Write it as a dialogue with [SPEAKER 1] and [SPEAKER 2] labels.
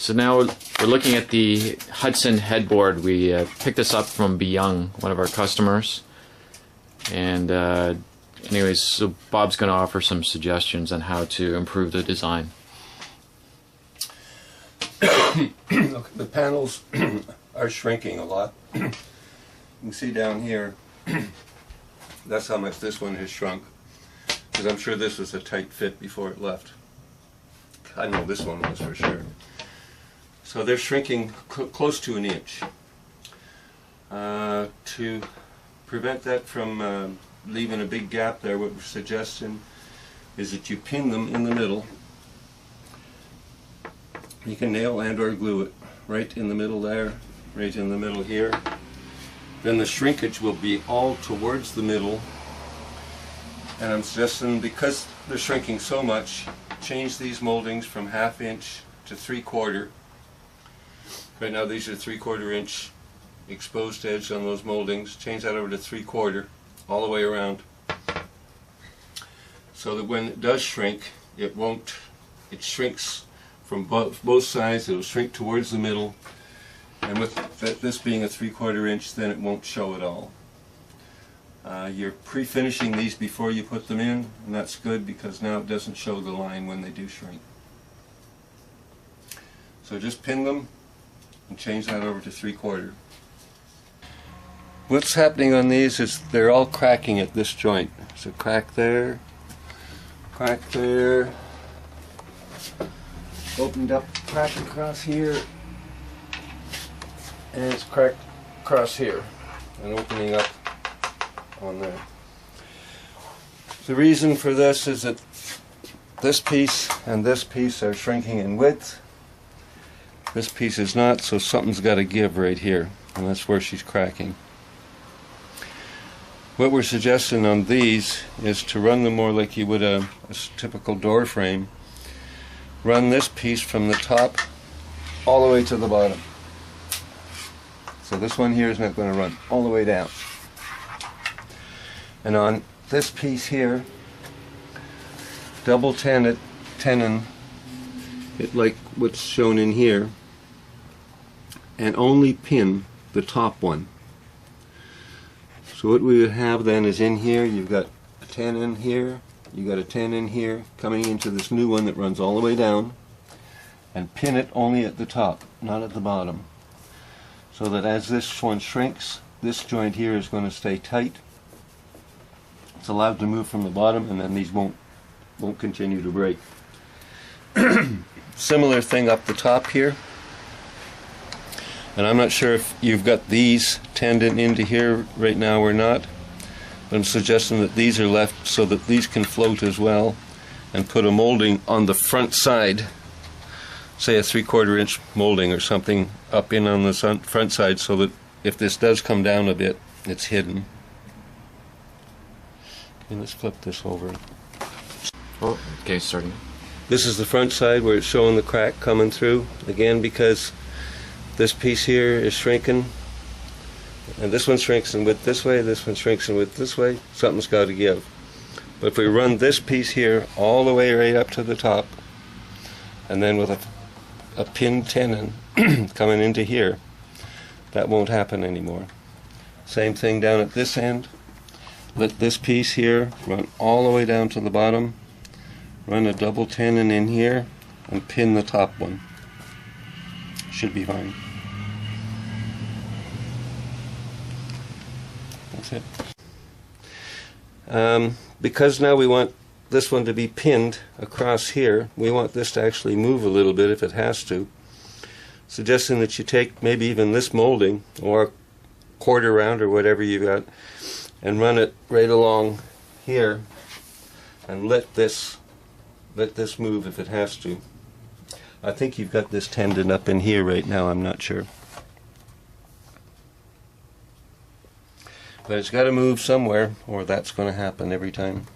[SPEAKER 1] So now we're looking at the Hudson headboard. We picked this up from Byung, one of our customers. And anyways, so Bob's going to offer some suggestions on how to improve the design.
[SPEAKER 2] Look, the panels are shrinking a lot. You can see down here, that's how much this one has shrunk. Because I'm sure this was a tight fit before it left. I know this one was for sure. So they're shrinking close to an inch. To prevent that from leaving a big gap there, what we're suggesting is that you pin them in the middle. You can nail and or glue it right in the middle there, right in the middle here. Then the shrinkage will be all towards the middle. And I'm suggesting, because they're shrinking so much, change these moldings from 1/2 inch to 3/4. Right now these are 3/4 inch exposed edge on those moldings. Change that over to 3/4 all the way around, so that when it does shrink, it shrinks from both sides. It'll shrink towards the middle, and with this being a 3/4 inch, then it won't show at all. You're pre-finishing these before you put them in, and that's good because now it doesn't show the line when they do shrink. So just pin them and change that over to 3/4. What's happening on these is they're all cracking at this joint. So crack there, opened up, crack across here, and it's cracked across here, and opening up on there. The reason for this is that this piece and this piece are shrinking in width. This piece is not, so something's got to give right here, and that's where she's cracking. What we're suggesting on these is to run them more like you would a typical door frame. Run this piece from the top all the way to the bottom. So this one here is not going to run all the way down. And on this piece here, double tenon it like what's shown in here, and only pin the top one. So what we would have then is in here you've got a tenon here, you've got a tenon here, coming into this new one that runs all the way down, and pin it only at the top, not at the bottom. So that as this one shrinks, this joint here is going to stay tight. It's allowed to move from the bottom, and then these won't continue to break. Similar thing up the top here. And I'm not sure if you've got these tendon into here right now or not, but I'm suggesting that these are left so that these can float as well, and put a molding on the front side, say a 3/4 inch molding or something up in on the front side, so that if this does come down a bit, it's hidden. Okay, let's flip this over.
[SPEAKER 1] Oh, okay, starting.
[SPEAKER 2] This is the front side where it's showing the crack coming through, again because this piece here is shrinking, and this one shrinks in width this way, this one shrinks in width this way. Something's got to give. But if we run this piece here all the way right up to the top, and then with a pin tenon coming into here, that won't happen anymore. Same thing down at this end. Let this piece here run all the way down to the bottom, run a double tenon in here, and pin the top one. Should be fine. That's it. Because now we want this one to be pinned across here, we want this to actually move a little bit if it has to. Suggesting that you take maybe even this molding, or a quarter round or whatever you got, and run it right along here, and let this move if it has to. I think you've got this tendon up in here right now, I'm not sure. But it's got to move somewhere, or that's going to happen every time.